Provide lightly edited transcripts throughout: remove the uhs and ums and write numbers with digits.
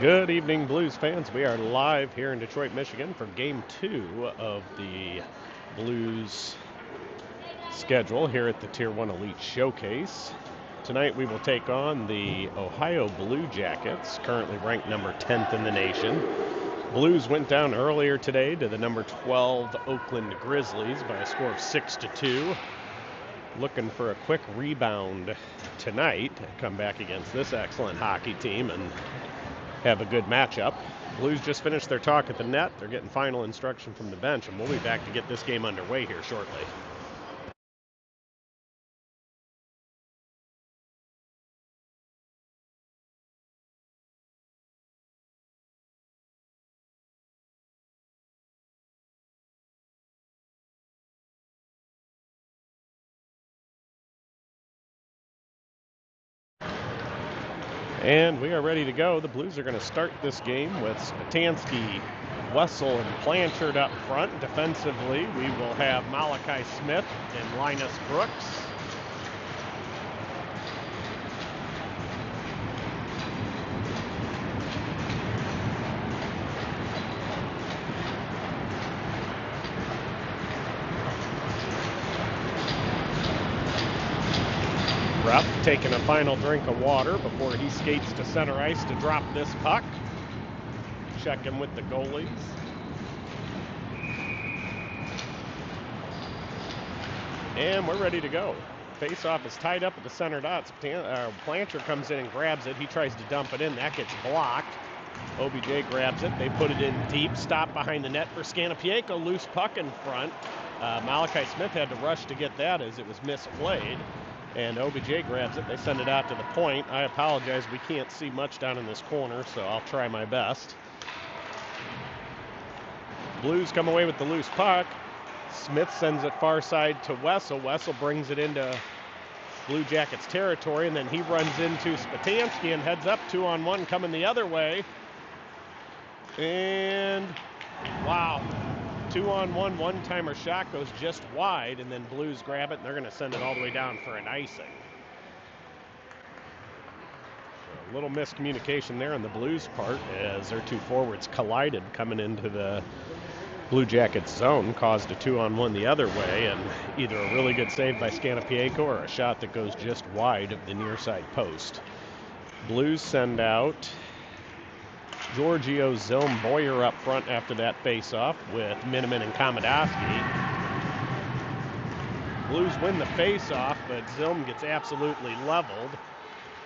Good evening, Blues fans. We are live here in Detroit, Michigan for Game 2 of the Blues schedule here at the Tier 1 Elite Showcase. Tonight we will take on the Ohio Blue Jackets, currently ranked number 10th in the nation. Blues went down earlier today to the number 12 Oakland Grizzlies by a score of 6-2. Looking for a quick rebound tonight to come back against this excellent hockey team and have a good matchup. Blues just finished their talk at the net. They're getting final instruction from the bench, and we'll be back to get this game underway here shortly. And we are ready to go. The Blues are going to start this game with Spatansky, Wessel, and Blanchard up front. Defensively, we will have Malachi Smith and Linus Brooks. Rupp taking a final drink of water before he skates to center ice to drop this puck. Checking with the goalies. And we're ready to go. Face-off is tied up at the center dot. Blanchard comes in and grabs it. He tries to dump it in. That gets blocked. OBJ grabs it. They put it in deep. Stop behind the net for Scanapieko. Loose puck in front. Malachi Smith had to rush to get that as it was misplayed. And OBJ grabs it. They send it out to the point. I apologize. We can't see much down in this corner, so I'll try my best. Blues come away with the loose puck. Smith sends it far side to Wessel. Wessel brings it into Blue Jackets territory, and then he runs into Spatansky and heads up 2-on-1 coming the other way. And wow. 2-on-1 one-timer shot goes just wide, and then Blues grab it, and they're going to send it all the way down for an icing. A little miscommunication there on the Blues' part as their two forwards collided coming into the Blue Jackets zone, caused a 2-on-1 the other way, and either a really good save by Scanapieko or a shot that goes just wide of the near side post. Blues send out Giorgio, Zilm, Boyer up front after that face-off with Miniman and Komodowski. Blues win the face-off, but Zilm gets absolutely leveled.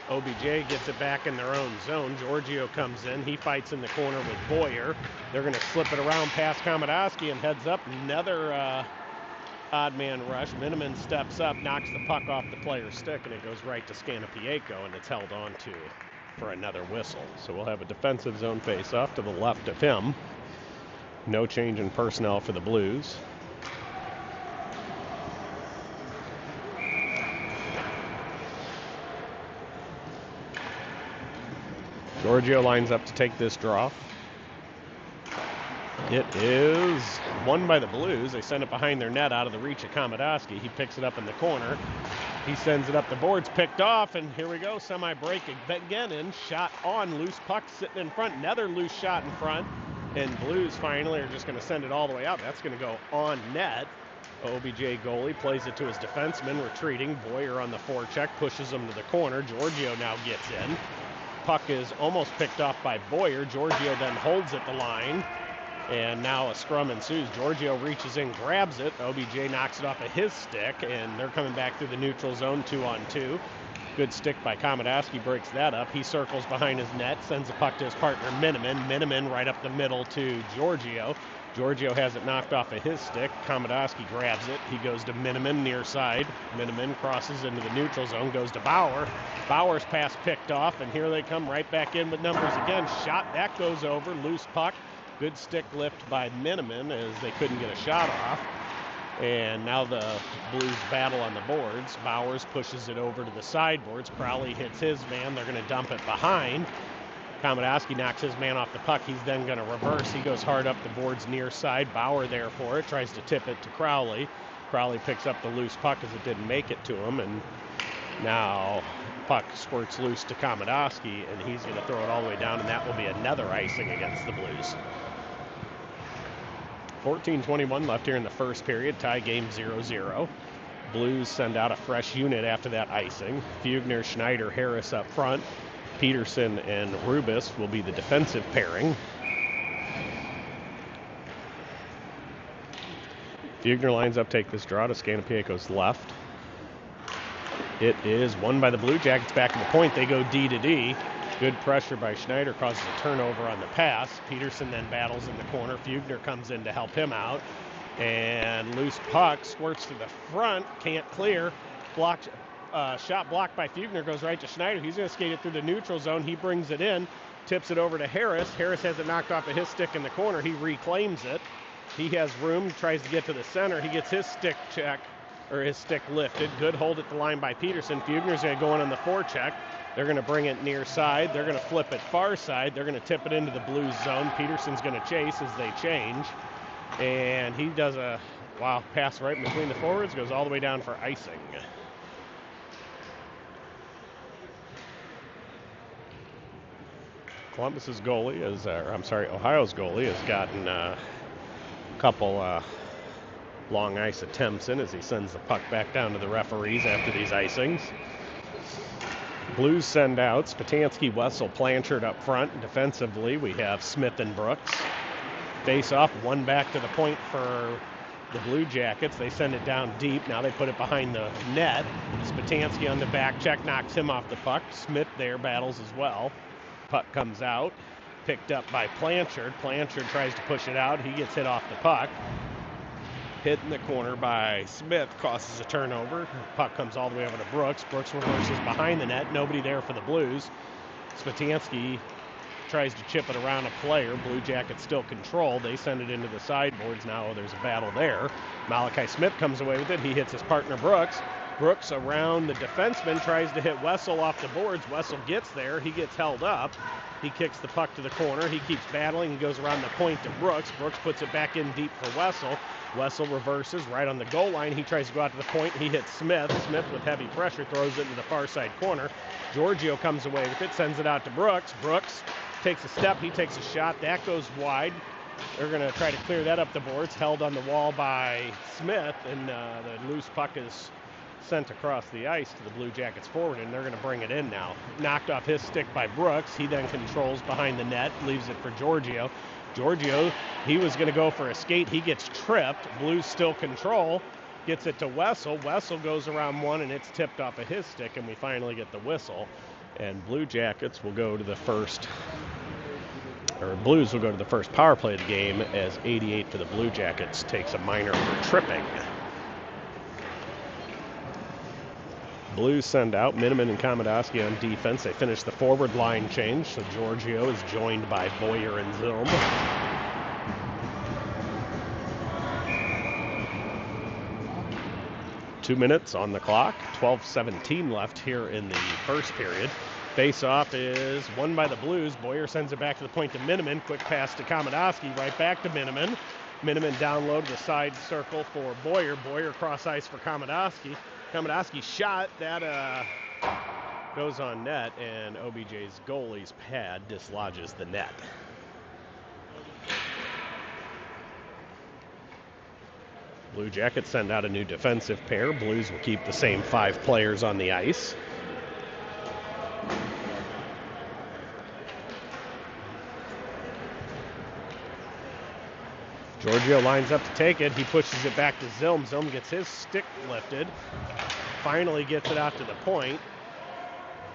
OBJ gets it back in their own zone. Giorgio comes in. He fights in the corner with Boyer. They're going to slip it around past Komodowski and heads up. Another odd man rush. Miniman steps up, knocks the puck off the player's stick, and it goes right to Scanapieko, and it's held on to for another whistle. So we'll have a defensive zone face-off to the left of him. No change in personnel for the Blues. Giorgio lines up to take this draw. It is won by the Blues. They send it behind their net out of the reach of Komodowski. He picks it up in the corner. He sends it up the boards, picked off, and here we go. Semi-break again, and shot on. Loose puck sitting in front. Another loose shot in front. And Blues finally are just going to send it all the way out. That's going to go on net. OBJ goalie plays it to his defenseman, retreating. Boyer on the forecheck, pushes him to the corner. Giorgio now gets in. Puck is almost picked off by Boyer. Giorgio then holds at the line. And now a scrum ensues. Giorgio reaches in, grabs it. OBJ knocks it off of his stick, and they're coming back through the neutral zone 2-on-2. Good stick by Komodowski, breaks that up. He circles behind his net, sends the puck to his partner, Miniman. Miniman right up the middle to Giorgio. Giorgio has it knocked off of his stick. Komodowski grabs it. He goes to Miniman near side. Miniman crosses into the neutral zone, goes to Bauer. Bauer's pass picked off, and here they come right back in with numbers again. Shot, that goes over. Loose puck. Good stick lift by Miniman as they couldn't get a shot off. And now the Blues battle on the boards. Bowers pushes it over to the sideboards. Crowley hits his man. They're going to dump it behind. Komodowski knocks his man off the puck. He's then going to reverse. He goes hard up the boards near side. Bauer there for it. Tries to tip it to Crowley. Crowley picks up the loose puck as it didn't make it to him. And Now, puck squirts loose to Komodowski, and he's going to throw it all the way down, and that will be another icing against the Blues. 14:21 left here in the first period, tie game 0-0. Blues send out a fresh unit after that icing. Fugner, Schneider, Harris up front. Peterson and Rubis will be the defensive pairing. Fugner lines up, take this draw to Scannapieco's left. It is won by the Blue Jackets back to the point. They go D to D. Good pressure by Schneider causes a turnover on the pass. Peterson then battles in the corner. Fugner comes in to help him out. And loose puck squirts to the front, can't clear. Shot blocked by Fugner, goes right to Schneider. He's going to skate it through the neutral zone. He brings it in, tips it over to Harris. Harris has it knocked off of his stick in the corner. He reclaims it. He has room, tries to get to the center. He gets his stick lifted. Good hold at the line by Peterson. Fugner's going to go in on the forecheck. They're going to bring it near side. They're going to flip it far side. They're going to tip it into the Blues zone. Peterson's going to chase as they change. And he does a pass right between the forwards, goes all the way down for icing. Ohio's goalie has gotten a couple long ice attempts in as he sends the puck back down to the referees after these icings. Blues send out Spatansky, Wessel, Blanchard up front. Defensively, we have Smith and Brooks. Face off, one back to the point for the Blue Jackets. They send it down deep. Now they put it behind the net. Spatansky on the back check knocks him off the puck. Smith there battles as well. Puck comes out, picked up by Blanchard. Blanchard tries to push it out. He gets hit off the puck. Hit in the corner by Smith, causes a turnover. Puck comes all the way over to Brooks. Brooks reverses behind the net. Nobody there for the Blues. Spatansky tries to chip it around a player. Blue Jackets still control. They send it into the sideboards. Now there's a battle there. Malachi Smith comes away with it. He hits his partner Brooks. Brooks around the defenseman, tries to hit Wessel off the boards. Wessel gets there. He gets held up. He kicks the puck to the corner. He keeps battling. He goes around the point to Brooks. Brooks puts it back in deep for Wessel. Wessel reverses right on the goal line. He tries to go out to the point. He hits Smith. Smith with heavy pressure throws it into the far side corner. Giorgio comes away with it, sends it out to Brooks. Brooks takes a step. He takes a shot. That goes wide. They're going to try to clear that up the boards. Held on the wall by Smith, and the loose puck is sent across the ice to the Blue Jackets forward, and they're going to bring it in now. Knocked off his stick by Brooks. He then controls behind the net, leaves it for Giorgio. Giorgio, he was going to go for a skate. He gets tripped. Blues still control. Gets it to Wessel. Wessel goes around one, and it's tipped off of his stick, and we finally get the whistle. And Blue Jackets will go to the first, or Blues will go to the first power play of the game as 88 for the Blue Jackets takes a minor for tripping. Blues send out Miniman and Komodowski on defense. They finish the forward line change, so Giorgio is joined by Boyer and Zilm. Two minutes on the clock, 12:17 left here in the first period. Face-off is won by the Blues. Boyer sends it back to the point to Miniman. Quick pass to Komodowski, right back to Miniman. Miniman down low to the side circle for Boyer. Boyer cross ice for Komodowski. Komodowski shot, that goes on net, and OBJ's goalie's pad dislodges the net. Blue Jackets send out a new defensive pair. Blues will keep the same 5 players on the ice. Giorgio lines up to take it. He pushes it back to Zilm. Zilm gets his stick lifted. Finally gets it out to the point.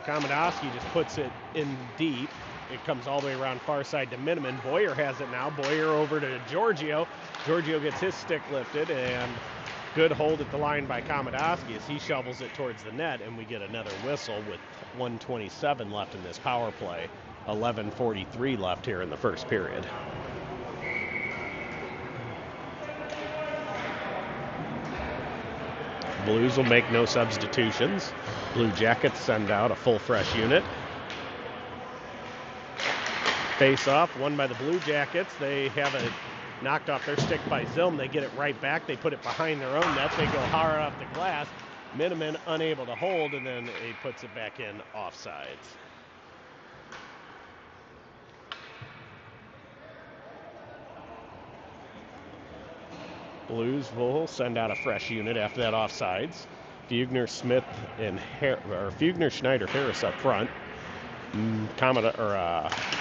Komodowski just puts it in deep. It comes all the way around far side to Miniman. Boyer has it now. Boyer over to Giorgio. Giorgio gets his stick lifted, and good hold at the line by Komodowski as he shovels it towards the net, and we get another whistle with 1:27 left in this power play. 11:43 left here in the first period. Blues will make no substitutions. Blue Jackets send out a full fresh unit. Face-off, won by the Blue Jackets. They have it knocked off their stick by Zilm. They get it right back. They put it behind their own net. They go hard off the glass. Miniman unable to hold, and then he puts it back in offsides. Blues will send out a fresh unit after that offsides. Fugner, Smith, and Fugner, Schneider, Harris up front.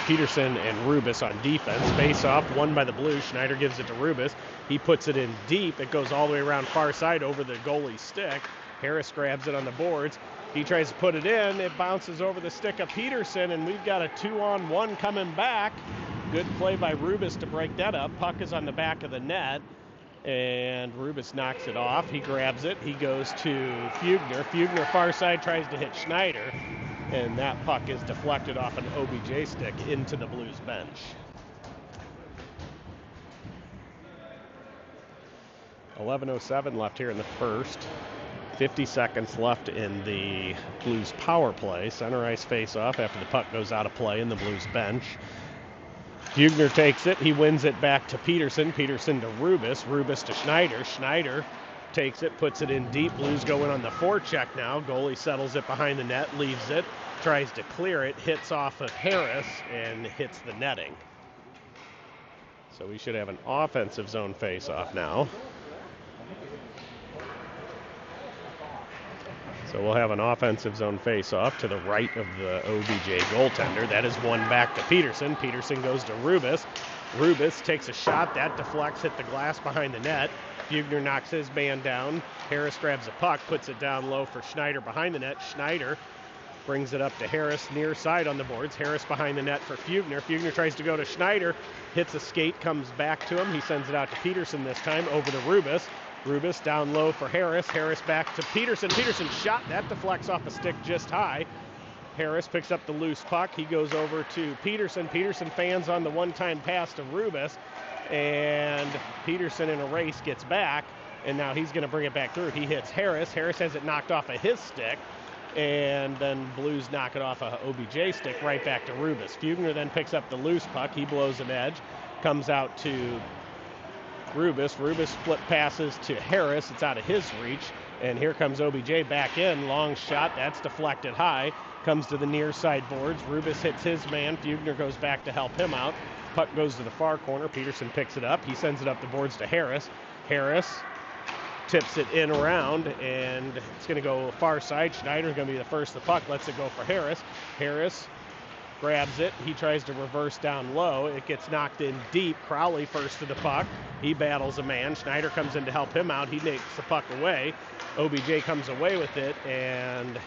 Peterson and Rubis on defense. Face off, won by the Blues. Schneider gives it to Rubis. He puts it in deep. It goes all the way around far side over the goalie's stick. Harris grabs it on the boards. He tries to put it in. It bounces over the stick of Peterson, and we've got a 2-on-1 coming back. Good play by Rubis to break that up. Puck is on the back of the net, and Rubis knocks it off. He grabs it. He goes to Fugner. Fugner far side tries to hit Schneider, and that puck is deflected off an OBJ stick into the Blues bench. .11:07 left here in the first. 50 seconds left in the Blues power play. Center ice face-off after the puck goes out of play in the Blues bench. Fugner takes it. He wins it back to Peterson. Peterson to Rubis. Rubis to Schneider. Schneider takes it, puts it in deep. Blues go in on the forecheck now. Goalie settles it behind the net, leaves it, tries to clear it, hits off of Harris, and hits the netting. So we should have an offensive zone face-off now. So we'll have an offensive zone face-off to the right of the OBJ goaltender. That is one back to Peterson. Peterson goes to Rubis. Rubis takes a shot. That deflects, hit the glass behind the net. Fugner knocks his man down. Harris grabs a puck, puts it down low for Schneider behind the net. Schneider brings it up to Harris near side on the boards. Harris behind the net for Fugner. Fugner tries to go to Schneider. Hits a skate, comes back to him. He sends it out to Peterson this time, over to Rubis. Rubis down low for Harris. Harris back to Peterson. Peterson shot. That deflects off a stick just high. Harris picks up the loose puck. He goes over to Peterson. Peterson fans on the one-time pass to Rubis. And Peterson in a race gets back. And now he's going to bring it back through. He hits Harris. Harris has it knocked off of his stick. And then Blues knock it off a OBJ stick right back to Rubis. Fugner then picks up the loose puck. He blows an edge. Comes out to Rubis. Rubis split passes to Harris. It's out of his reach. And here comes OBJ back in. Long shot. That's deflected high. Comes to the near side boards. Rubis hits his man. Fugner goes back to help him out. Puck goes to the far corner. Peterson picks it up. He sends it up the boards to Harris. Harris tips it in around, and it's going to go far side. Schneider's going to be the first to the puck. Lets it go for Harris. Harris grabs it. He tries to reverse down low. It gets knocked in deep. Crowley first to the puck. He battles a man. Schneider comes in to help him out. He takes the puck away. OBJ comes away with it, and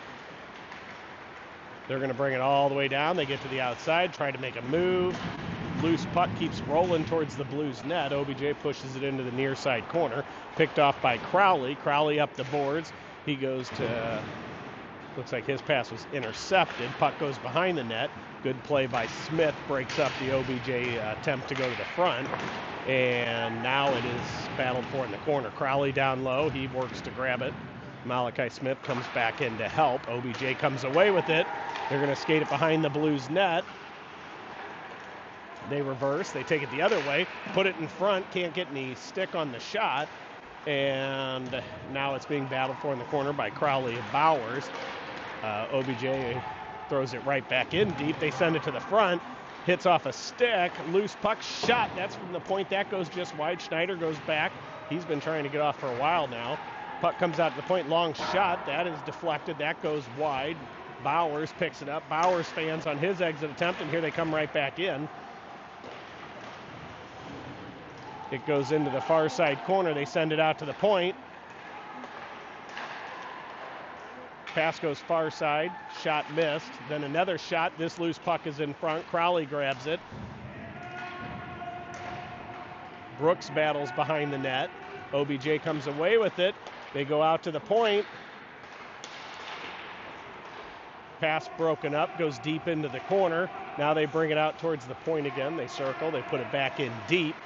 they're going to bring it all the way down. They get to the outside, try to make a move. Loose puck keeps rolling towards the Blues net. OBJ pushes it into the near side corner. Picked off by Crowley. Crowley up the boards. He goes to, looks like his pass was intercepted. Puck goes behind the net. Good play by Smith. Breaks up the OBJ attempt to go to the front. And now it is battled for in the corner. Crowley down low. He works to grab it. Malachi Smith comes back in to help. OBJ comes away with it. They're going to skate it behind the Blues net. They reverse. They take it the other way. Put it in front. Can't get any stick on the shot. And now it's being battled for in the corner by Crowley and Bowers. OBJ throws it right back in deep. They send it to the front. Hits off a stick. Loose puck shot. That's from the point. That goes just wide. Schneider goes back. He's been trying to get off for a while now. Puck comes out to the point. Long shot. That is deflected. That goes wide. Bowers picks it up. Bowers fans on his exit attempt, and here they come right back in. It goes into the far side corner. They send it out to the point. Pass goes far side. Shot missed. Then another shot. This loose puck is in front. Crowley grabs it. Brooks battles behind the net. OBJ comes away with it. They go out to the point. Pass broken up. Goes deep into the corner. Now they bring it out towards the point again. They circle. They put it back in deep.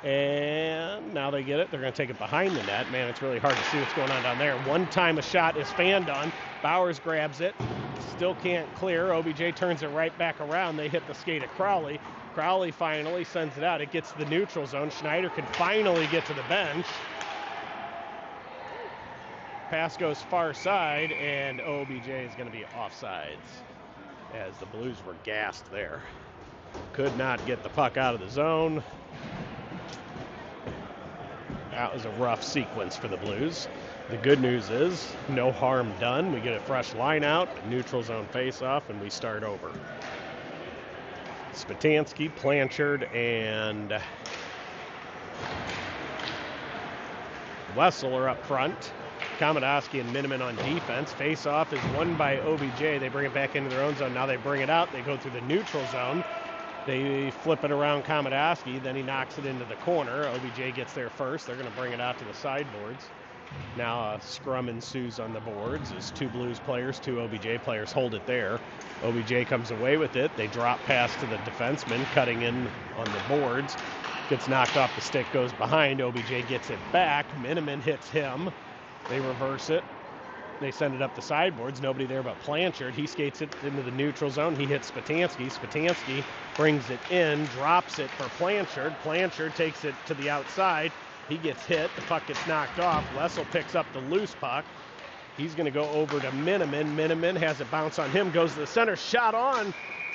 And now they get it. They're going to take it behind the net. Man, it's really hard to see what's going on down there. One time a shot is fanned on. Bowers grabs it. Still can't clear. OBJ turns it right back around. They hit the skate of Crowley. Crowley finally sends it out. It gets to the neutral zone. Schneider can finally get to the bench. Pass goes far side, and OBJ is going to be offsides as the Blues were gassed there. Could not get the puck out of the zone. That was a rough sequence for the Blues. The good news is no harm done. We get a fresh line out, neutral zone face-off, and we start over. Spatansky, Blanchard, and Wessel are up front. Komodowski and Miniman on defense. Face-off is won by OBJ. They bring it back into their own zone. Now they bring it out. They go through the neutral zone. They flip it around Komodowski. Then he knocks it into the corner. OBJ gets there first. They're going to bring it out to the sideboards. Now a scrum ensues on the boards as two Blues players, two OBJ players hold it there. OBJ comes away with it. They drop pass to the defenseman, cutting in on the boards. Gets knocked off the stick, goes behind. OBJ gets it back. Miniman hits him. They reverse it. They send it up the sideboards. Nobody there but Blanchard. He skates it into the neutral zone. He hits Spatansky. Spatansky brings it in, drops it for Blanchard. Blanchard takes it to the outside. He gets hit. The puck gets knocked off. Wessel picks up the loose puck. He's going to go over to Miniman. Miniman has it bounce on him. Goes to the center. Shot on.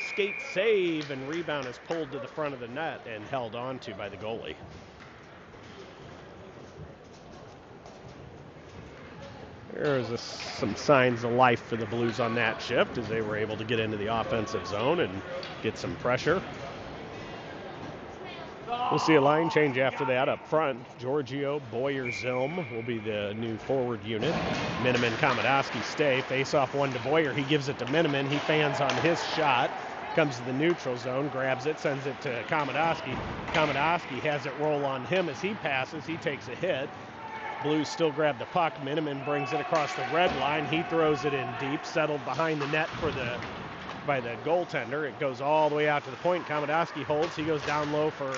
Skate save, and rebound is pulled to the front of the net and held on to by the goalie. There's some signs of life for the Blues on that shift as they were able to get into the offensive zone and get some pressure. We'll see a line change after that up front. Giorgio, Boyer, Zilm will be the new forward unit. Miniman, Komodowski stay. Face off one to Boyer. He gives it to Miniman. He fans on his shot. Comes to the neutral zone, grabs it, sends it to Komodowski. Komodowski has it roll on him as he passes. He takes a hit. Blues still grab the puck. Miniman brings it across the red line. He throws it in deep, settled behind the net by the goaltender. It goes all the way out to the point. Komodowski holds. He goes down low for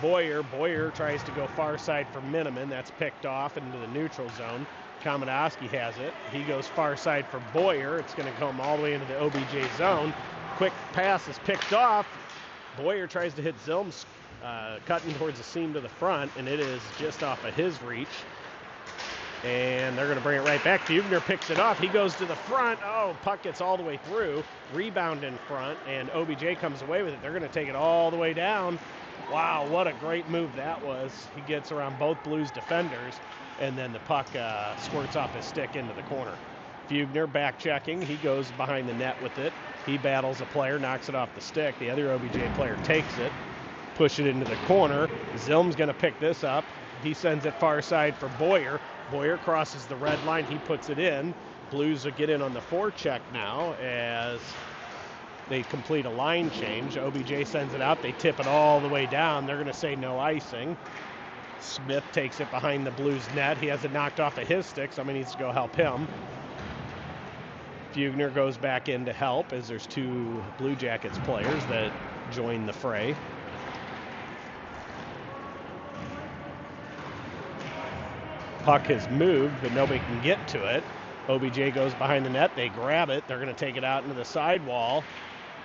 Boyer. Boyer tries to go far side for Miniman. That's picked off into the neutral zone. Komodowski has it. He goes far side for Boyer. It's going to come all the way into the OBJ zone. Quick pass is picked off. Boyer tries to hit Zilm's cutting towards the seam to the front, and it is just off of his reach. And they're going to bring it right back. Fugner picks it up. He goes to the front. Oh, puck gets all the way through. Rebound in front, and OBJ comes away with it. They're going to take it all the way down. Wow, what a great move that was. He gets around both Blues defenders, and then the puck squirts off his stick into the corner. Fugner back checking. He goes behind the net with it. He battles a player, knocks it off the stick. The other OBJ player takes it, push it into the corner. Zilm's going to pick this up. He sends it far side for Boyer. Boyer crosses the red line. He puts it in. Blues will get in on the forecheck now as they complete a line change. OBJ sends it out. They tip it all the way down. They're going to say no icing. Smith takes it behind the Blues net. He has it knocked off of his stick. Somebody needs to go help him. Fugner goes back in to help as there's two Blue Jackets players that join the fray. Puck has moved, but nobody can get to it. OBJ goes behind the net. They grab it. They're going to take it out into the sidewall.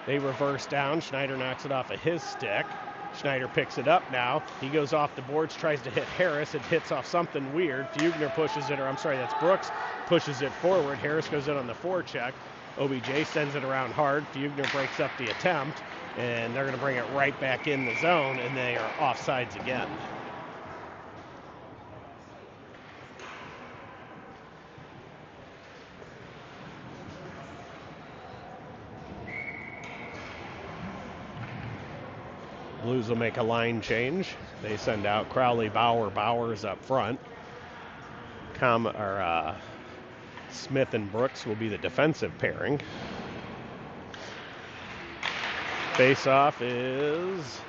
They reverse down. Schneider knocks it off of his stick. Schneider picks it up now. He goes off the boards, tries to hit Harris. It hits off something weird. Fugner pushes it, or I'm sorry, that's Brooks, pushes it forward. Harris goes in on the forecheck. OBJ sends it around hard. Fugner breaks up the attempt, and they're going to bring it right back in the zone, and they are offsides again. Blues will make a line change. They send out Crowley, Bowers up front. Smith and Brooks will be the defensive pairing. Face-off is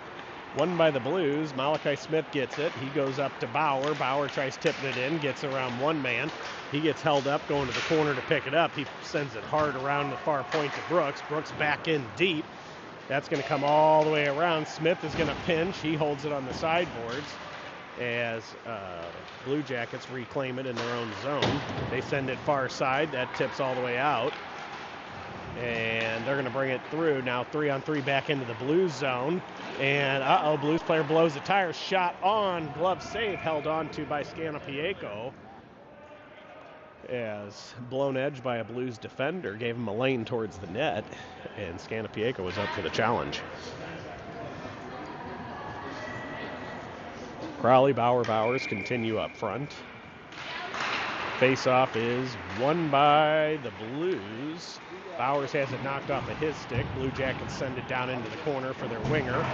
won by the Blues. Malachi Smith gets it. He goes up to Bauer. Bauer tries tipping it in, gets around one man. He gets held up, going to the corner to pick it up. He sends it hard around the far point to Brooks. Brooks back in deep. That's going to come all the way around. Smith is going to pinch. He holds it on the sideboards as Blue Jackets reclaim it in their own zone. They send it far side. That tips all the way out. And they're going to bring it through. Now 3-on-3 back into the Blues zone. And Blues player blows the tire. Shot on. Glove save held on to by Scanopieko. as blown edge by a Blues defender gave him a lane towards the net, and Scanapiaco was up for the challenge. Crowley, Bowers continue up front. Face-off is won by the Blues. Bowers has it knocked off of his stick. Blue Jackets send it down into the corner for their winger.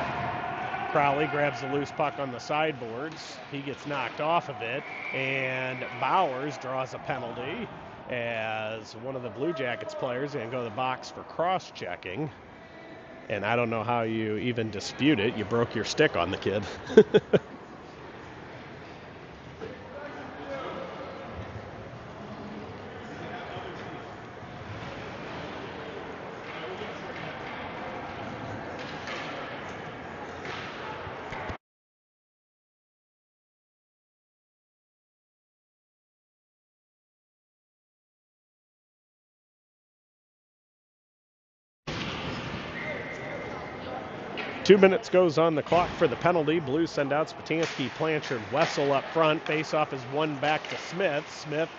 Crowley grabs the loose puck on the sideboards. He gets knocked off of it, and Bowers draws a penalty as one of the Blue Jackets players is going to go to the box for cross-checking. And I don't know how you even dispute it. You broke your stick on the kid. 2 minutes goes on the clock for the penalty. Blues send out Spatansky, Blanchard, Wessel up front. Face-off is won back to Smith. Smith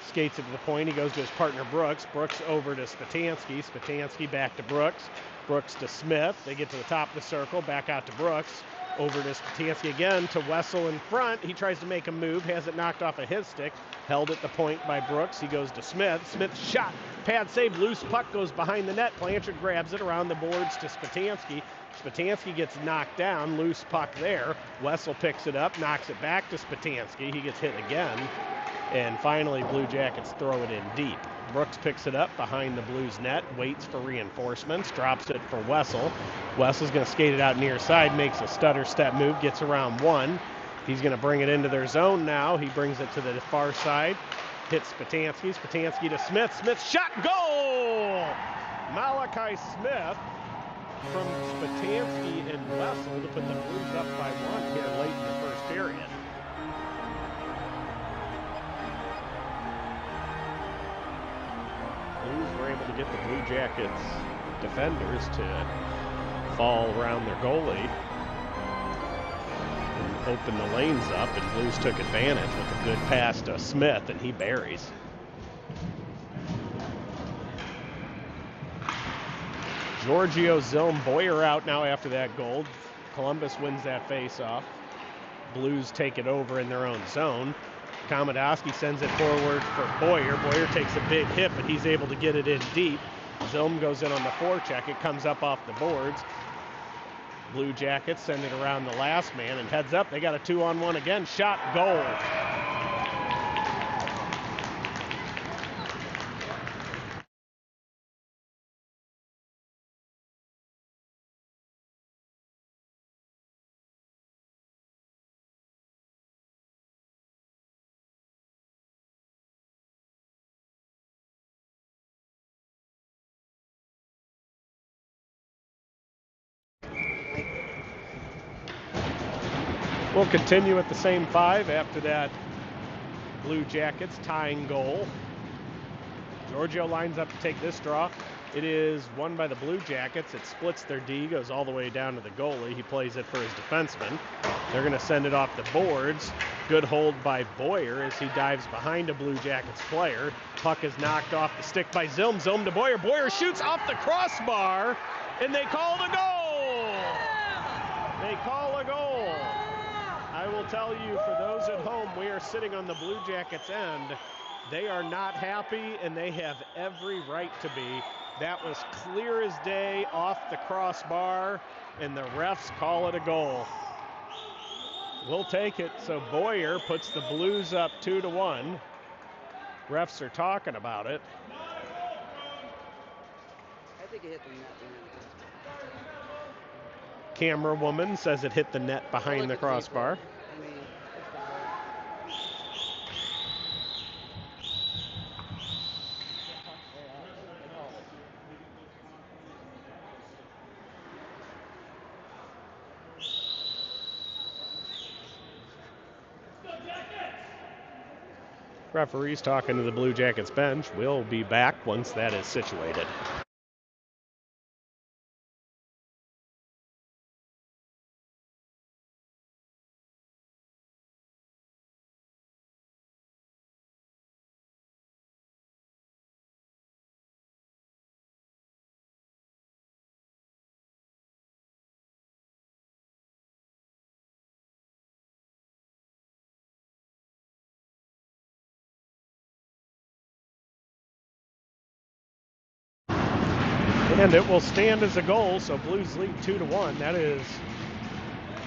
skates it to the point. He goes to his partner Brooks. Brooks over to Spatansky. Spatansky back to Brooks. Brooks to Smith. They get to the top of the circle. Back out to Brooks. Over to Spatansky again to Wessel in front. He tries to make a move. Has it knocked off of his stick. Held at the point by Brooks. He goes to Smith. Smith shot. Pad save. Loose puck goes behind the net. Blanchard grabs it around the boards to Spatansky. Spatansky gets knocked down. Loose puck there. Wessel picks it up. Knocks it back to Spatansky. He gets hit again. And finally, Blue Jackets throw it in deep. Brooks picks it up behind the Blues net, waits for reinforcements, drops it for Wessel. Wessel's going to skate it out near side, makes a stutter step move, gets around one. He's going to bring it into their zone now. He brings it to the far side, hits Spatansky. Spatansky to Smith. Smith shot, goal! Malachi Smith from Spatansky and Wessel to put the Blues up by one here late in the first period. Blues were able to get the Blue Jackets defenders to fall around their goalie and open the lanes up, and Blues took advantage with a good pass to Smith, and he buries. Giorgio, Zilm, Boyer out now after that goal. Columbus wins that face-off. Blues take it over in their own zone. Komodowski sends it forward for Boyer. Boyer takes a big hit, but he's able to get it in deep. Zilm goes in on the forecheck. It comes up off the boards. Blue Jackets send it around the last man, and heads up. They got a 2-on-1 again. Shot, goal. We'll continue at the same 5 after that Blue Jackets tying goal. Giorgio lines up to take this draw. It is won by the Blue Jackets. It splits their D, goes all the way down to the goalie. He plays it for his defenseman. They're going to send it off the boards. Good hold by Boyer as he dives behind a Blue Jackets player. Puck is knocked off the stick by Zilm. Zilm to Boyer. Boyer shoots off the crossbar, and they call the goal. They call a goal. I will tell you, for those at home, we are sitting on the Blue Jackets end. They are not happy, and they have every right to be. That was clear as day off the crossbar, and the refs call it a goal. We'll take it. So Boyer puts the Blues up 2-1. Refs are talking about it. I think it hit the net. Camera woman says it hit the net behind the crossbar. Referees talking to the Blue Jackets bench. We'll be back once that is situated. And it will stand as a goal, so Blues lead 2-1. That is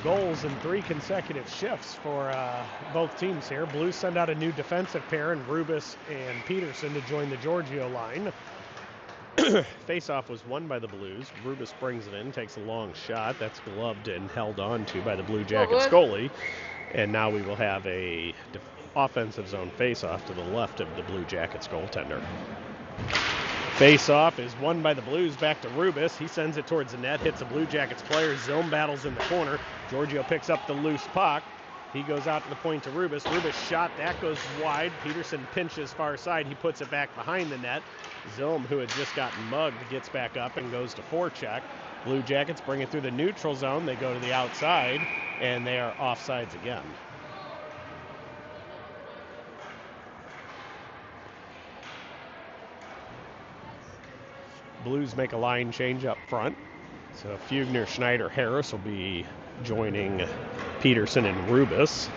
goals in 3 consecutive shifts for both teams here. Blues send out a new defensive pair in Rubis and Peterson to join the Giorgio line. Face-off was won by the Blues. Rubis brings it in, takes a long shot. That's gloved and held on to by the Blue Jackets goalie. And now we will have a offensive zone face-off to the left of the Blue Jackets goaltender. Face-off is won by the Blues, back to Rubis. He sends it towards the net, hits a Blue Jackets player. Zone battles in the corner. Giorgio picks up the loose puck. He goes out to the point to Rubis. Rubis shot, that goes wide. Peterson pinches far side. He puts it back behind the net. Zilm, who had just gotten mugged, gets back up and goes to forecheck. Blue Jackets bring it through the neutral zone. They go to the outside, and they are offsides again. Blues make a line change up front. So Fugner, Schneider, Harris will be joining Peterson and Rubis.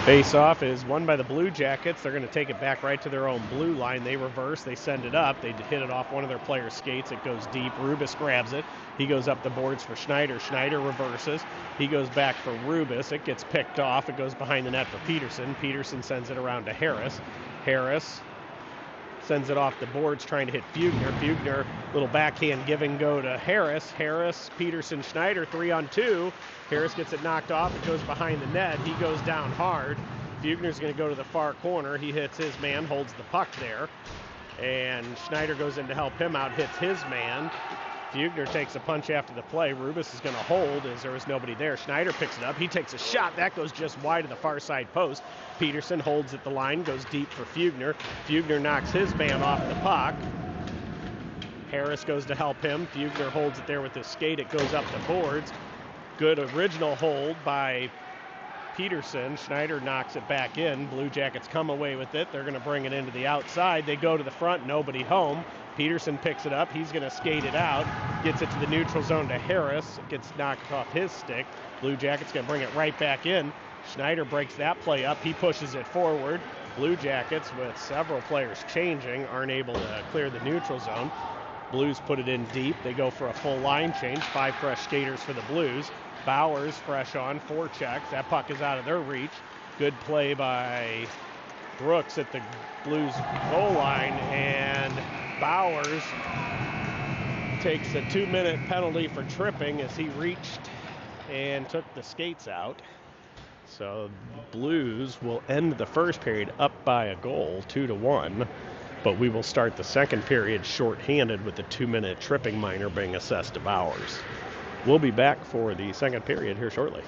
Face-off is won by the Blue Jackets. They're going to take it back right to their own blue line. They reverse. They send it up. They hit it off one of their players' skates. It goes deep. Rubis grabs it. He goes up the boards for Schneider. Schneider reverses. He goes back for Rubis. It gets picked off. It goes behind the net for Peterson. Peterson sends it around to Harris. Harris sends it off the boards, trying to hit Fugner. Fugner, little backhand give and go to Harris. Harris, Peterson, Schneider, 3-on-2. Harris gets it knocked off. It goes behind the net. He goes down hard. Fugner's going to go to the far corner. He hits his man, holds the puck there. And Schneider goes in to help him out, hits his man. Fugner takes a punch after the play. Rubis is going to hold as there was nobody there. Schneider picks it up. He takes a shot. That goes just wide of the far side post. Peterson holds at the line, goes deep for Fugner. Fugner knocks his man off the puck. Harris goes to help him. Fugner holds it there with his skate. It goes up the boards. Good original hold by Peterson. Schneider knocks it back in. Blue Jackets come away with it. They're going to bring it into the outside. They go to the front. Nobody home. Peterson picks it up. He's going to skate it out. Gets it to the neutral zone to Harris. It gets knocked off his stick. Blue Jackets going to bring it right back in. Schneider breaks that play up. He pushes it forward. Blue Jackets, with several players changing, aren't able to clear the neutral zone. Blues put it in deep. They go for a full line change. 5 fresh skaters for the Blues. Bowers fresh on, 4 checks. That puck is out of their reach. Good play by Brooks at the Blues goal line, and Bowers takes a 2-minute penalty for tripping as he reached and took the skates out. So Blues will end the first period up by a goal, 2-1, but we will start the second period shorthanded with the 2-minute tripping minor being assessed to Bowers. We'll be back for the second period here shortly.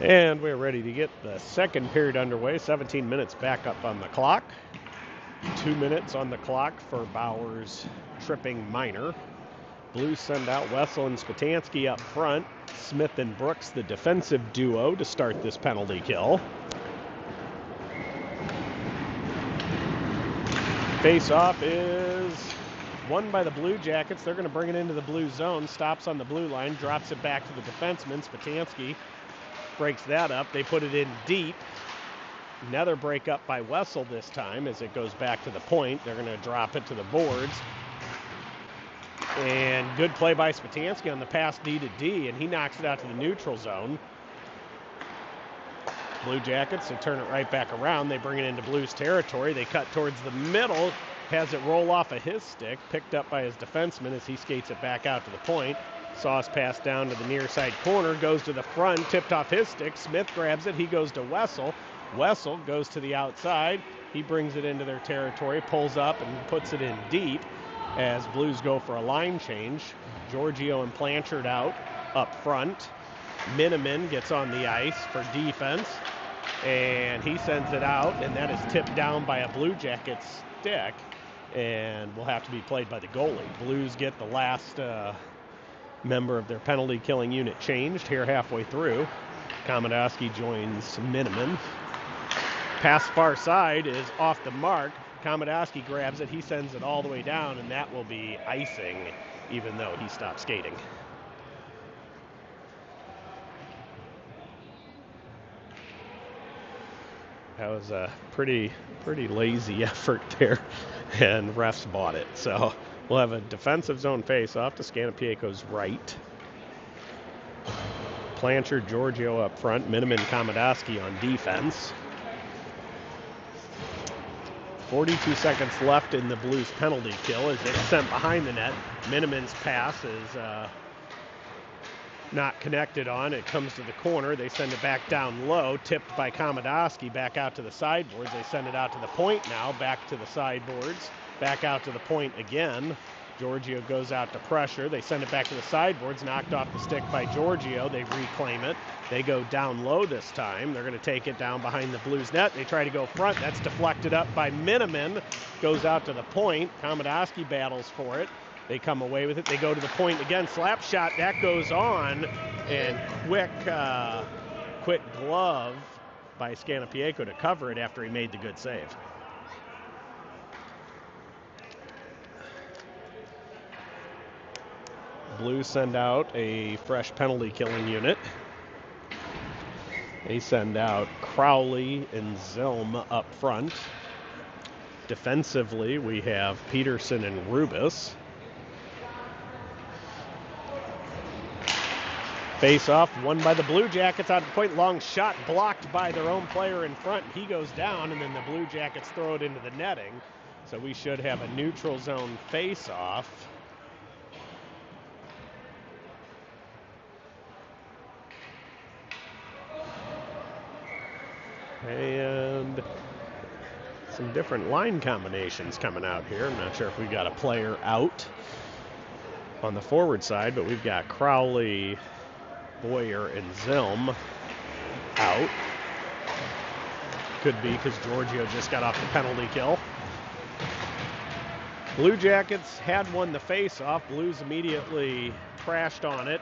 And we're ready to get the second period underway. 17 minutes back up on the clock. 2 minutes on the clock for Bowers' tripping minor. Blues send out Wessel and Spatansky up front. Smith and Brooks, the defensive duo, to start this penalty kill. Face-off is won by the Blue Jackets. They're going to bring it into the blue zone. Stops on the blue line, drops it back to the defenseman. Spatansky breaks that up. They put it in deep. Another break up by Wessel this time as it goes back to the point. They're going to drop it to the boards. And good play by Spatansky on the pass D to D, and he knocks it out to the neutral zone. Blue Jackets, they turn it right back around. They bring it into Blues territory. They cut towards the middle, has it roll off of his stick, picked up by his defenseman as he skates it back out to the point. Sauce pass down to the near side corner, goes to the front, tipped off his stick. Smith grabs it, he goes to Wessel. Wessel goes to the outside. He brings it into their territory, pulls up and puts it in deep as Blues go for a line change. Giorgio and Blanchard out up front. Miniman gets on the ice for defense, and he sends it out, and that is tipped down by a Blue Jackets stick and will have to be played by the goalie. Blues get the last member of their penalty killing unit changed here halfway through. Komodowski joins Miniman. Pass far side is off the mark. Komodowski grabs it, he sends it all the way down, and that will be icing even though he stopped skating. That was a pretty lazy effort there, and refs bought it. So we'll have a defensive zone face-off to Scannapieco's right. Blanchard, Giorgio up front, Miniman, Komodowski on defense. 42 seconds left in the Blues penalty kill as it's sent behind the net. Miniman's pass is not connected on. It comes to the corner. They send it back down low, tipped by Komodowski back out to the sideboards. They send it out to the point now, back to the sideboards, back out to the point again. Giorgio goes out to pressure. They send it back to the sideboards, knocked off the stick by Giorgio. They reclaim it. They go down low this time. They're going to take it down behind the Blues net. They try to go front. That's deflected up by Miniman. Goes out to the point. Komodowski battles for it. They come away with it. They go to the point again. Slap shot. That goes on. And quick glove by Scannapieco to cover it after he made the good save. Blues send out a fresh penalty killing unit. They send out Crowley and Zilm up front. Defensively, we have Peterson and Rubis. Face off, won by the Blue Jackets out of the point. Long shot blocked by their own player in front. He goes down, and then the Blue Jackets throw it into the netting. So we should have a neutral zone face off. And some different line combinations coming out here. I'm not sure if we got a player out on the forward side, but we've got Crowley, Boyer, and Zilm out. Could be because Giorgio just got off the penalty kill. Blue Jackets had won the face-off. Blues immediately crashed on it.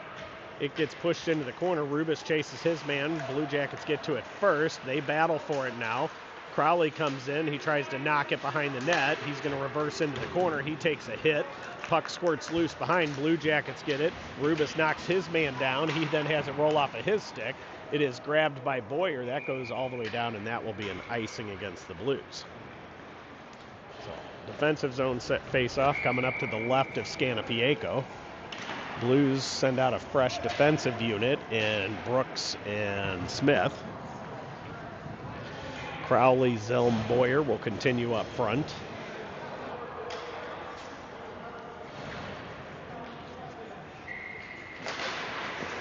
It gets pushed into the corner. Rubis chases his man. Blue Jackets get to it first. They battle for it now. Crowley comes in. He tries to knock it behind the net. He's going to reverse into the corner. He takes a hit. Puck squirts loose behind. Blue Jackets get it. Rubis knocks his man down. He then has it roll off of his stick. It is grabbed by Boyer. That goes all the way down, and that will be an icing against the Blues. So, defensive zone set face-off coming up to the left of Scannapieco. Blues send out a fresh defensive unit in Brooks and Smith. Crowley, Zilm, Boyer will continue up front.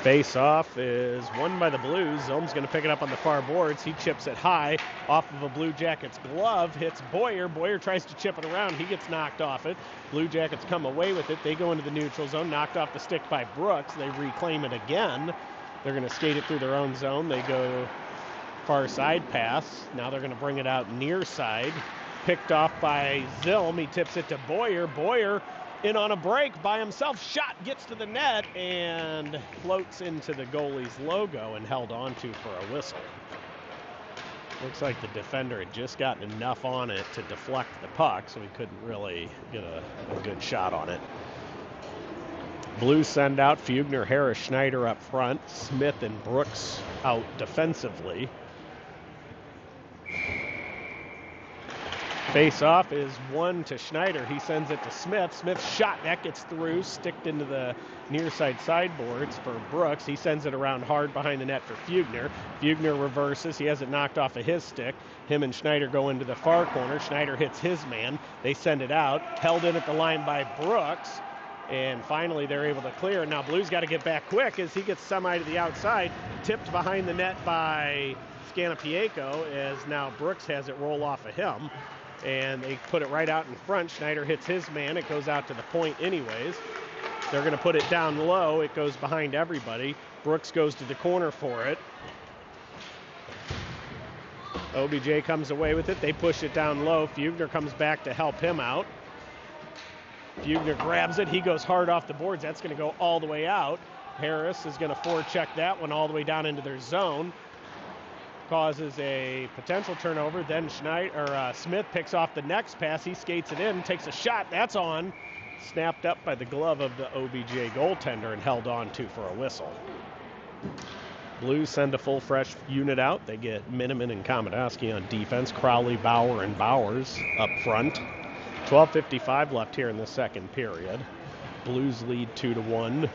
Face-off is won by the Blues. Zilm's going to pick it up on the far boards. He chips it high off of a Blue Jackets glove. Hits Boyer. Boyer tries to chip it around. He gets knocked off it. Blue Jackets come away with it. They go into the neutral zone. Knocked off the stick by Brooks. They reclaim it again. They're going to skate it through their own zone. They go far side pass. Now they're going to bring it out near side. Picked off by Zilm. He tips it to Boyer. Boyer in on a break by himself. Shot gets to the net and floats into the goalie's logo and held onto for a whistle. Looks like the defender had just gotten enough on it to deflect the puck, so he couldn't really get a good shot on it. Blues send out Fugner, Harris, Schneider up front. Smith and Brooks out defensively. Face-off is won to Schneider. He sends it to Smith. Smith's shot, that gets through, sticked into the near side sideboards for Brooks. He sends it around hard behind the net for Fugner. Fugner reverses. He has it knocked off of his stick. Him and Schneider go into the far corner. Schneider hits his man. They send it out. Held in at the line by Brooks. And finally, they're able to clear. Now, Blues got to get back quick as he gets semi to the outside. Tipped behind the net by Scanapieko, as now Brooks has it roll off of him. And they put it right out in front. Schneider hits his man. It goes out to the point anyways. They're going to put it down low. It goes behind everybody. Brooks goes to the corner for it. OBJ comes away with it. They push it down low. Fugner comes back to help him out. Fugner grabs it. He goes hard off the boards. That's going to go all the way out. Harris is going to forecheck that one all the way down into their zone. Causes a potential turnover. Then Smith picks off the next pass. He skates it in, takes a shot. That's on. Snapped up by the glove of the OBJ goaltender and held on to for a whistle. Blues send a full fresh unit out. They get Miniman and Komodowski on defense. Crowley, Bauer, and Bowers up front. 12:55 left here in the second period. Blues lead 2-1.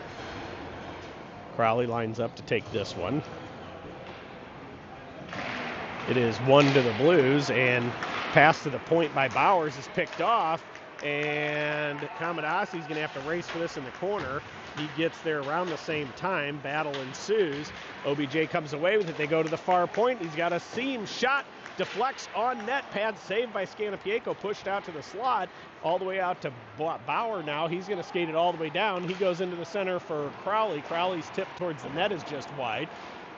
Crowley lines up to take this one. It is 1 to the Blues, and pass to the point by Bowers is picked off, and Komodowski's going to have to race for this in the corner. He gets there around the same time. Battle ensues. OBJ comes away with it. They go to the far point. He's got a seam shot. Deflects on net. Pad saved by Scanapieko. Pushed out to the slot. All the way out to Bauer now. He's going to skate it all the way down. He goes into the center for Crowley. Crowley's tip towards the net is just wide.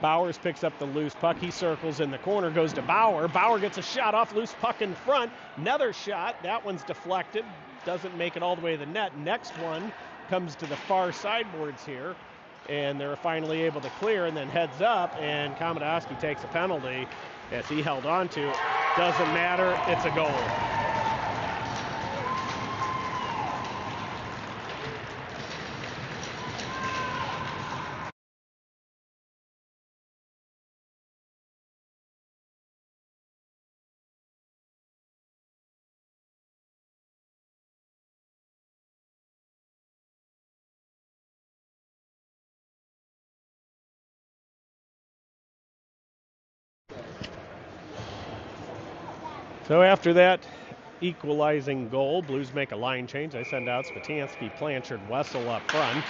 Bowers picks up the loose puck. He circles in the corner, goes to Bauer. Bauer gets a shot off, loose puck in front. Another shot. That one's deflected. Doesn't make it all the way to the net. Next one comes to the far sideboards here, and they're finally able to clear and then heads up, and Komodowski takes a penalty as he held on to it. Doesn't matter. It's a goal. So after that equalizing goal, Blues make a line change. They send out Spatansky, Blanchard, Wessel up front.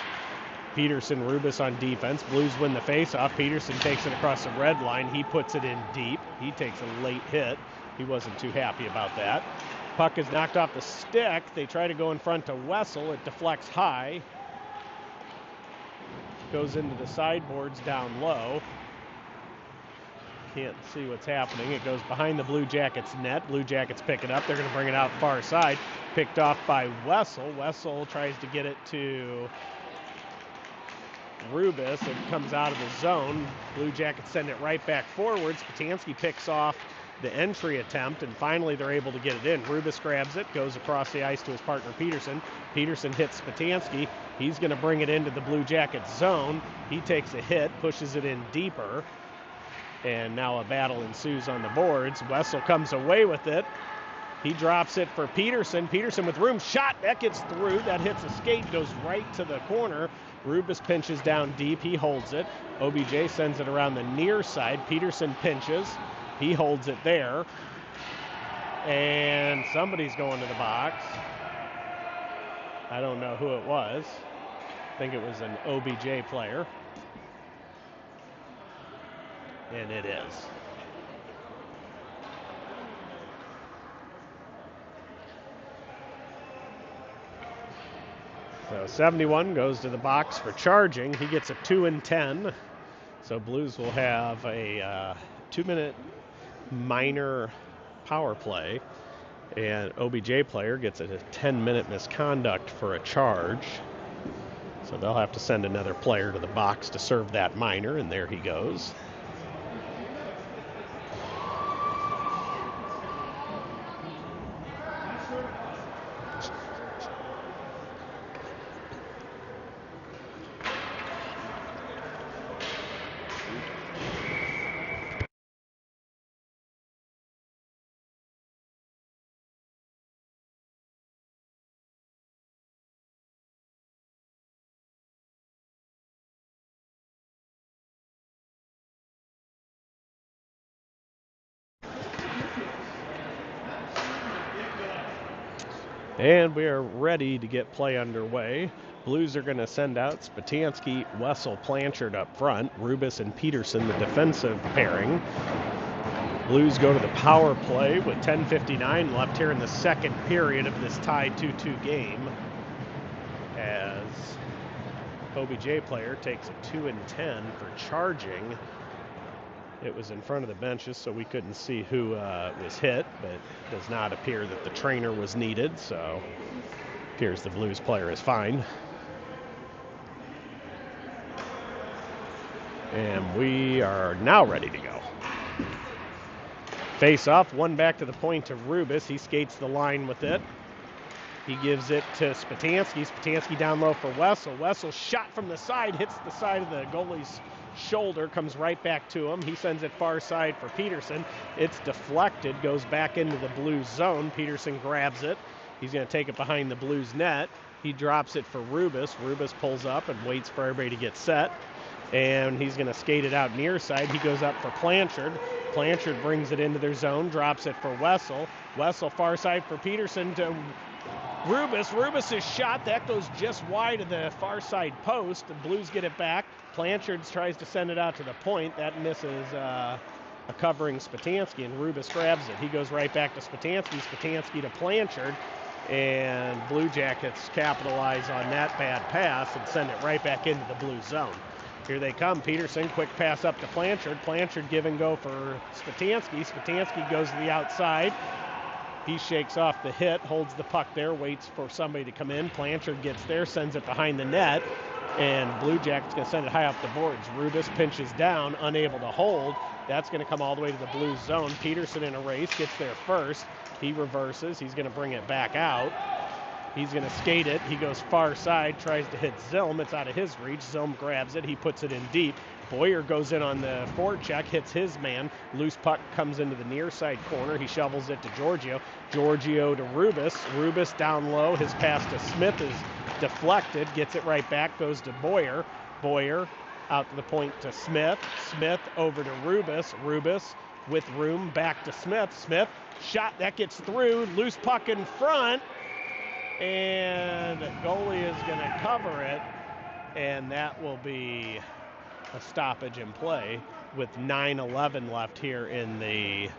Peterson, Rubis on defense. Blues win the faceoff. Peterson takes it across the red line. He puts it in deep. He takes a late hit. He wasn't too happy about that. Puck is knocked off the stick. They try to go in front to Wessel. It deflects high. Goes into the sideboards down low. Can't see what's happening. It goes behind the Blue Jackets net. Blue Jackets pick it up. They're going to bring it out far side. Picked off by Wessel. Wessel tries to get it to Rubis. It comes out of the zone. Blue Jackets send it right back forward. Spatansky picks off the entry attempt, and finally they're able to get it in. Rubis grabs it, goes across the ice to his partner Peterson. Peterson hits Spatansky. He's going to bring it into the Blue Jackets zone. He takes a hit, pushes it in deeper. And now a battle ensues on the boards. Wessel comes away with it. He drops it for Peterson. Peterson with room. Shot. That gets through. That hits a skate. Goes right to the corner. Rubis pinches down deep. He holds it. OBJ sends it around the near side. Peterson pinches. He holds it there. And somebody's going to the box. I don't know who it was. I think it was an OBJ player. And it is. So 71 goes to the box for charging. He gets a 2 and 10. So Blues will have a 2-minute minor power play. And OBJ player gets a 10-minute misconduct for a charge. So they'll have to send another player to the box to serve that minor, and there he goes. And we are ready to get play underway. Blues are going to send out Spatansky, Wessel, Blanchard up front. Rubis and Peterson, the defensive pairing. Blues go to the power play with 10:59 left here in the second period of this tied 2-2 game, as OBJ player takes a 2 and 10 for charging. It was in front of the benches, so we couldn't see who was hit, but it does not appear that the trainer was needed, so appears the Blues player is fine. And we are now ready to go. Face off, one back to the point to Rubis. He skates the line with it. He gives it to Spatansky. Spatansky down low for Wessel. Wessel shot from the side, hits the side of the goalie's shoulder, comes right back to him. He sends it far side for Peterson. It's deflected, goes back into the Blues zone. Peterson grabs it. He's going to take it behind the Blues net. He drops it for Rubis. Rubis pulls up and waits for everybody to get set. And he's going to skate it out near side. He goes up for Blanchard. Blanchard brings it into their zone, drops it for Wessel. Wessel far side for Peterson to Rubis. Rubis' shot, that goes just wide of the far side post. The Blues get it back. Blanchard tries to send it out to the point. That misses a covering Spatansky, and Rubis grabs it. He goes right back to Spatansky. Spatansky to Blanchard. And Blue Jackets capitalize on that bad pass and send it right back into the Blue zone. Here they come. Peterson, quick pass up to Blanchard. Blanchard give and go for Spatansky. Spatansky goes to the outside. He shakes off the hit, holds the puck there, waits for somebody to come in. Blanchard gets there, sends it behind the net, and Blue Jackets going to send it high off the boards. Rubis pinches down, unable to hold. That's going to come all the way to the Blues zone. Peterson in a race, gets there first. He reverses. He's going to bring it back out. He's going to skate it. He goes far side, tries to hit Zilm. It's out of his reach. Zilm grabs it. He puts it in deep. Boyer goes in on the forecheck, hits his man. Loose puck comes into the near side corner. He shovels it to Giorgio. Giorgio to Rubis. Rubis down low. His pass to Smith is deflected. Gets it right back. Goes to Boyer. Boyer out to the point to Smith. Smith over to Rubis. Rubis with room back to Smith. Smith shot. That gets through. Loose puck in front. And goalie is going to cover it. And that will be a stoppage in play with 9:11 left here in the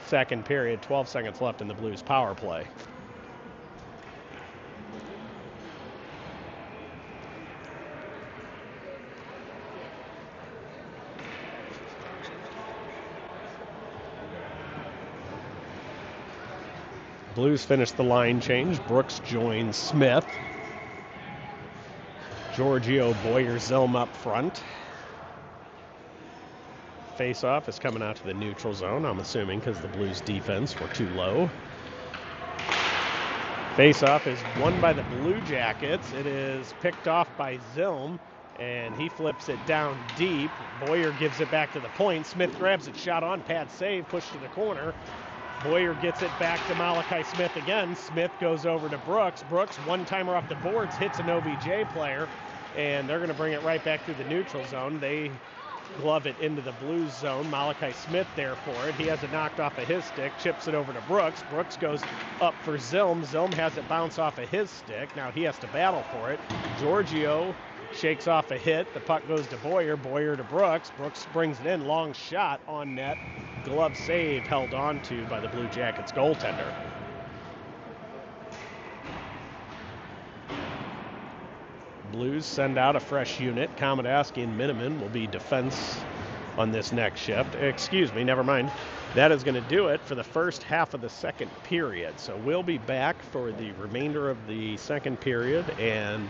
second period. 12 seconds left in the Blues power play. Blues finish the line change. Brooks joins Smith. Giorgio, Boyer, Zilm up front. Face-off is coming out to the neutral zone, I'm assuming, because the Blues defense were too low. Face-off is won by the Blue Jackets. It is picked off by Zilm, and he flips it down deep. Boyer gives it back to the point. Smith grabs it, shot on, pad save, push to the corner. Boyer gets it back to Malachi Smith again. Smith goes over to Brooks. Brooks, one-timer off the boards, hits an OBJ player, and they're going to bring it right back through the neutral zone. They glove it into the Blues zone. Malachi Smith there for it. He has it knocked off of his stick, chips it over to Brooks. Brooks goes up for Zilm. Zilm has it bounce off of his stick. Now he has to battle for it. Giorgio shakes off a hit. The puck goes to Boyer. Boyer to Brooks. Brooks brings it in. Long shot on net. Glove save held on to by the Blue Jackets goaltender. Blues send out a fresh unit. Komodowski and Miniman will be defense on this next shift. Excuse me, never mind. That is going to do it for the first half of the second period. So we'll be back for the remainder of the second period and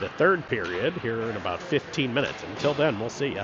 the third period here in about 15 minutes. Until then, we'll see you.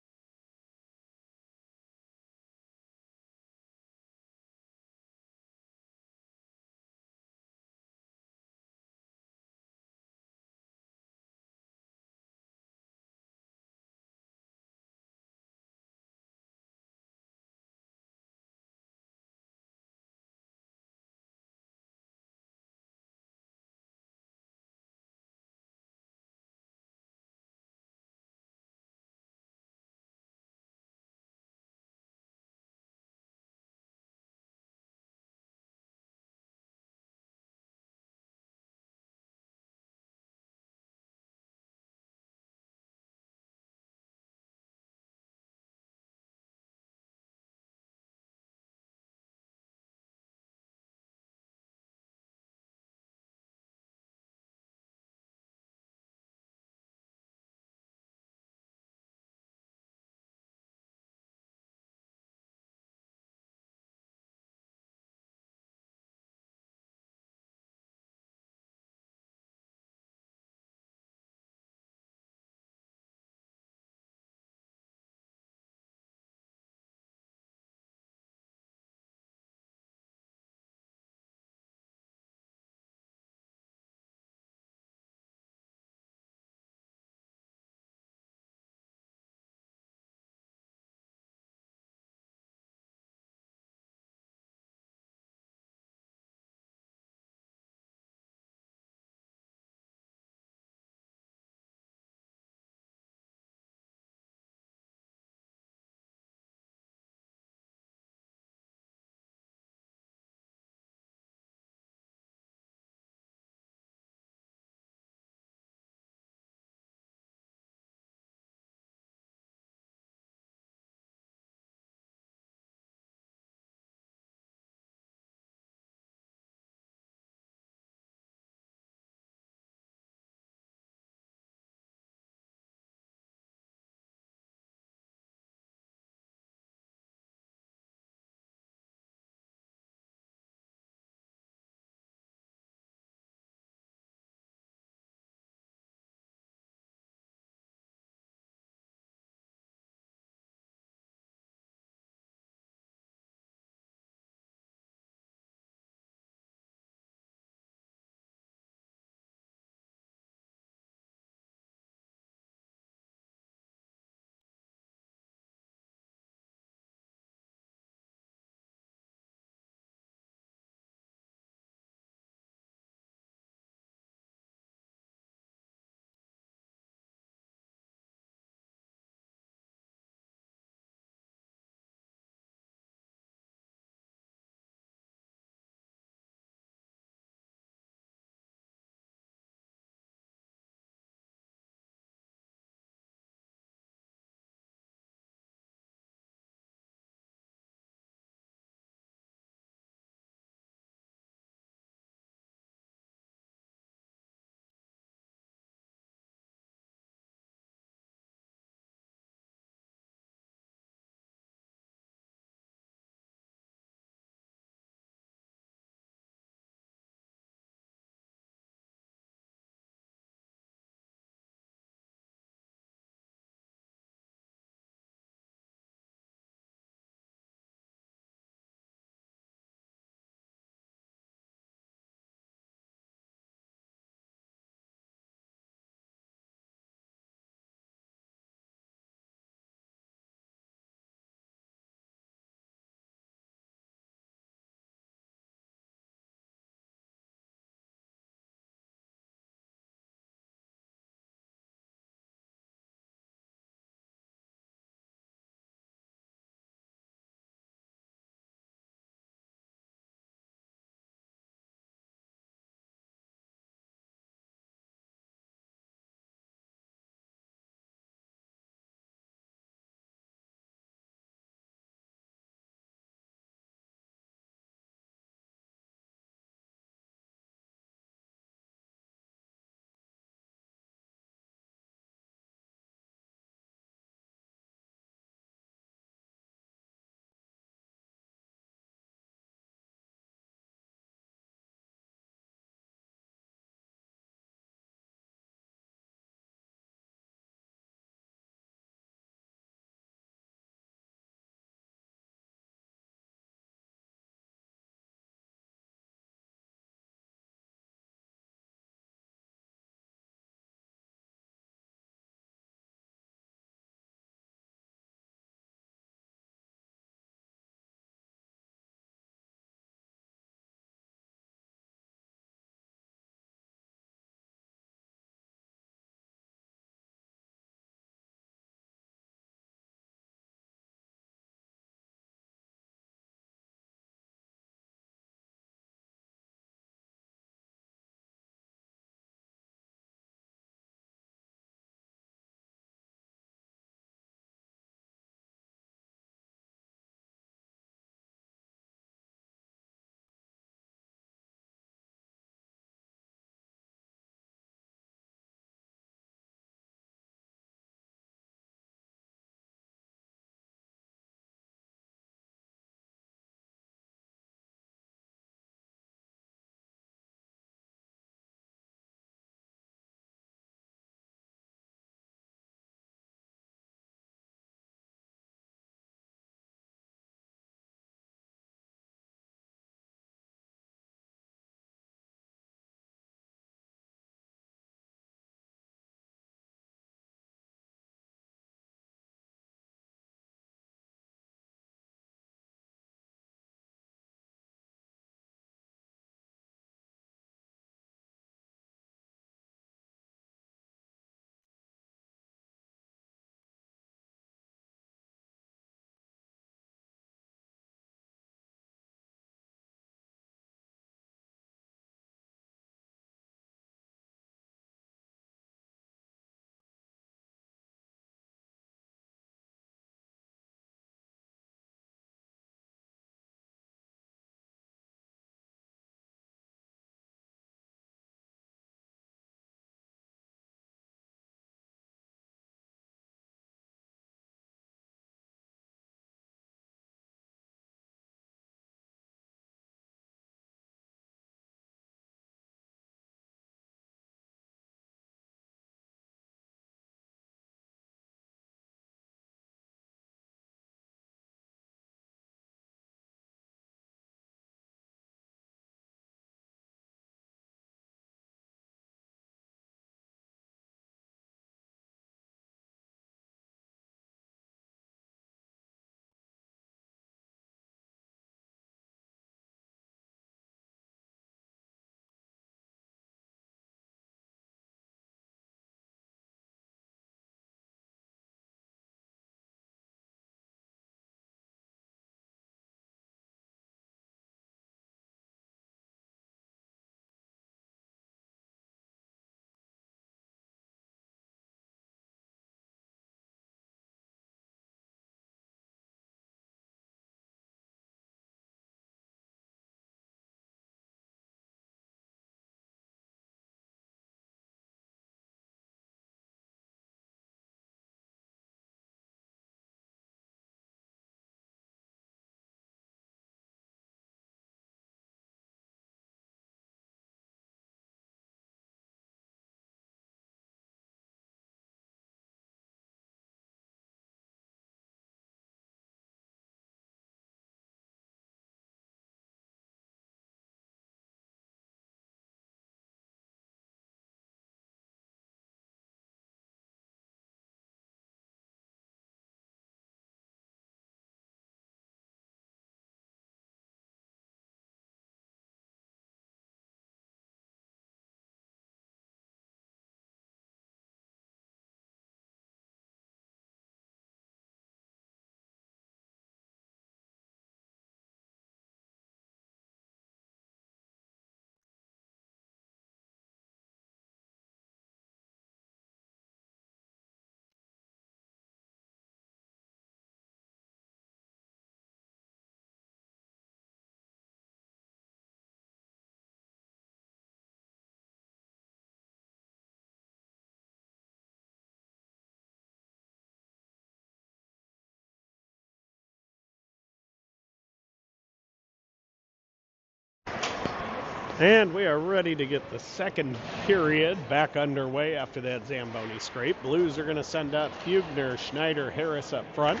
And we are ready to get the second period back underway after that Zamboni scrape. Blues are going to send out Fugner, Schneider, Harris up front.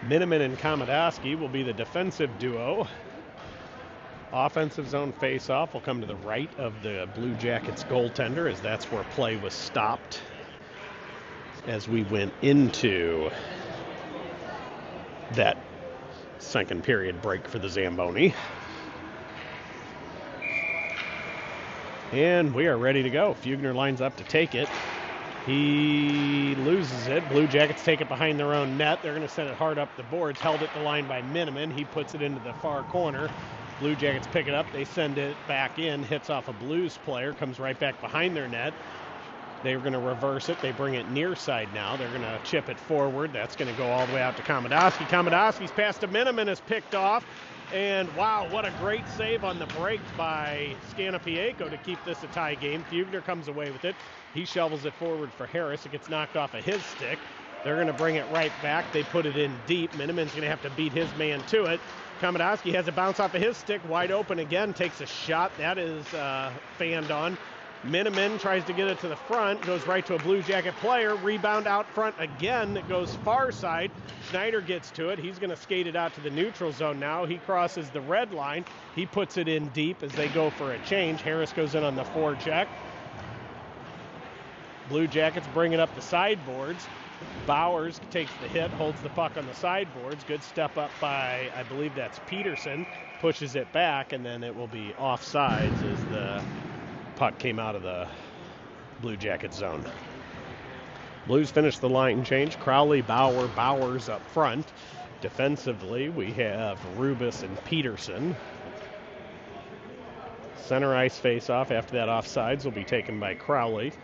Miniman and Komodowski will be the defensive duo. Offensive zone face-off will come to the right of the Blue Jackets goaltender, as that's where play was stopped as we went into that second period break for the Zamboni. And we are ready to go. Fugner lines up to take it. He loses it. Blue Jackets take it behind their own net. They're going to send it hard up the boards. Held at the line by Miniman. He puts it into the far corner. Blue Jackets pick it up. They send it back in. Hits off a Blues player. Comes right back behind their net. They're going to reverse it. They bring it near side now. They're going to chip it forward. That's going to go all the way out to Komodowski. Komodowski's pass to Miniman is picked off. And wow, what a great save on the break by Scanapieko to keep this a tie game. Fugner comes away with it. He shovels it forward for Harris. It gets knocked off of his stick. They're going to bring it right back. They put it in deep. Miniman's going to have to beat his man to it. Komodowski has a bounce off of his stick. Wide open again. Takes a shot. That is fanned on. Miniman tries to get it to the front, goes right to a Blue Jacket player, rebound out front again that goes far side. Schneider gets to it. He's going to skate it out to the neutral zone now. He crosses the red line. He puts it in deep as they go for a change. Harris goes in on the forecheck. Blue Jackets bring it up the sideboards. Bowers takes the hit, holds the puck on the sideboards. Good step up by, I believe that's Peterson, pushes it back, and then it will be offsides as the puck came out of the Blue Jacket zone. Blues finish the line change. Crowley, Bowers up front. Defensively, we have Rubis and Peterson. Center ice face-off after that offsides will be taken by Crowley.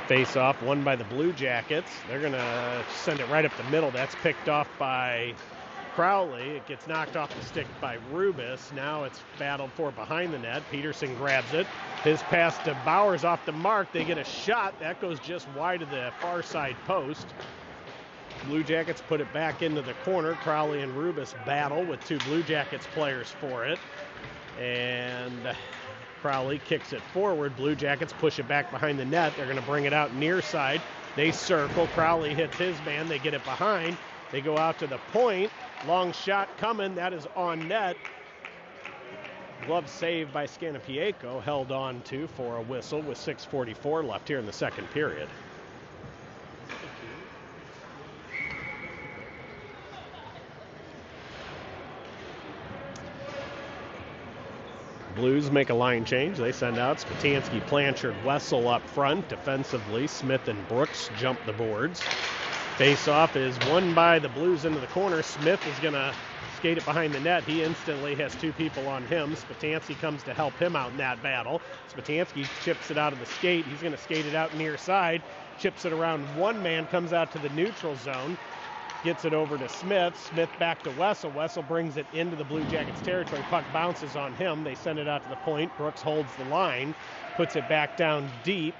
Face-off won by the Blue Jackets. They're going to send it right up the middle. That's picked off by Crowley. It gets knocked off the stick by Rubis. Now it's battled for behind the net. Peterson grabs it. His pass to Bowers off the mark. They get a shot. That goes just wide of the far side post. Blue Jackets put it back into the corner. Crowley and Rubis battle with two Blue Jackets players for it. And Crowley kicks it forward. Blue Jackets push it back behind the net. They're going to bring it out near side. They circle. Crowley hits his man. They get it behind. They go out to the point. Long shot coming. That is on net. Glove saved by Scanapieko. Held on to for a whistle with 6:44 left here in the second period. Blues make a line change. They send out Spatansky, Blanchard, Wessel up front. Defensively, Smith and Brooks jump the boards. Face-off is won by the Blues into the corner. Smith is going to skate it behind the net. He instantly has two people on him. Spatansky comes to help him out in that battle. Spatansky chips it out of the skate. He's going to skate it out near side. Chips it around one man, comes out to the neutral zone. Gets it over to Smith. Smith back to Wessel. Wessel brings it into the Blue Jackets territory. Puck bounces on him. They send it out to the point. Brooks holds the line. Puts it back down deep.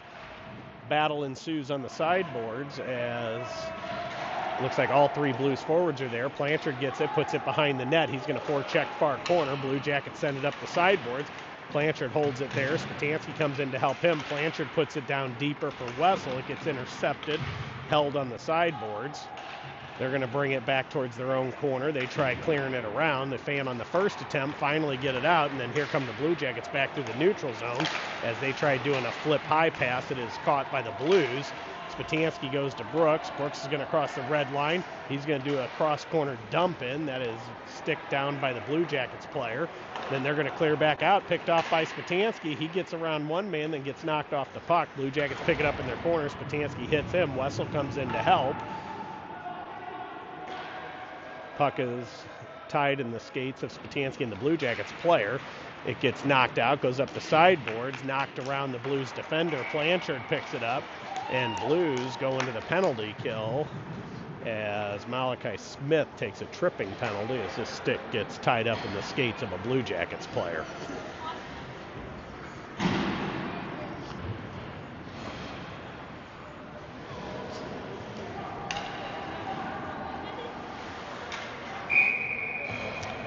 Battle ensues on the sideboards as looks like all three Blues forwards are there. Blanchard gets it, puts it behind the net. He's going to forecheck far corner. Blue Jackets send it up the sideboards. Blanchard holds it there. Spatansky comes in to help him. Blanchard puts it down deeper for Wessel. It gets intercepted, held on the sideboards. They're going to bring it back towards their own corner. They try clearing it around. The fan on the first attempt finally get it out, and then here come the Blue Jackets back through the neutral zone as they try doing a flip high pass. It is caught by the Blues. Spatansky goes to Brooks. Brooks is going to cross the red line. He's going to do a cross-corner dump in. That is stick down by the Blue Jackets player. Then they're going to clear back out, picked off by Spatansky. He gets around one man, then gets knocked off the puck. Blue Jackets pick it up in their corner. Spatansky hits him. Wessel comes in to help. Puck is tied in the skates of Spatansky and the Blue Jackets player. It gets knocked out, goes up the sideboards, knocked around the Blues defender. Blanchard picks it up, and Blues go into the penalty kill as Malachi Smith takes a tripping penalty as his stick gets tied up in the skates of a Blue Jackets player.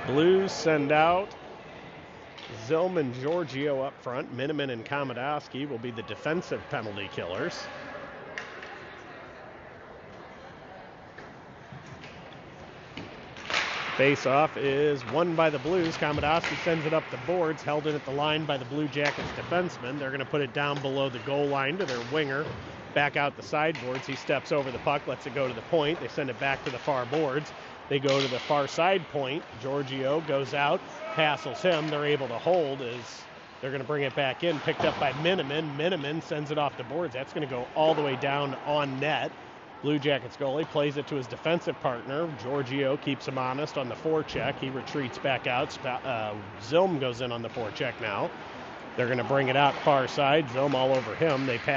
Blues send out Zilm and Giorgio up front. Miniman and Komodowski will be the defensive penalty killers. Face-off is won by the Blues. Komodowski sends it up the boards, held in at the line by the Blue Jackets defenseman. They're going to put it down below the goal line to their winger. Back out the sideboards. He steps over the puck, lets it go to the point. They send it back to the far boards. They go to the far side point. Giorgio goes out, hassles him. They're able to hold as they're going to bring it back in. Picked up by Miniman. Miniman sends it off the boards. That's going to go all the way down on net. Blue Jackets goalie plays it to his defensive partner. Giorgio keeps him honest on the forecheck. He retreats back out. Zilm goes in on the forecheck now. They're going to bring it out far side. Zilm all over him. They pass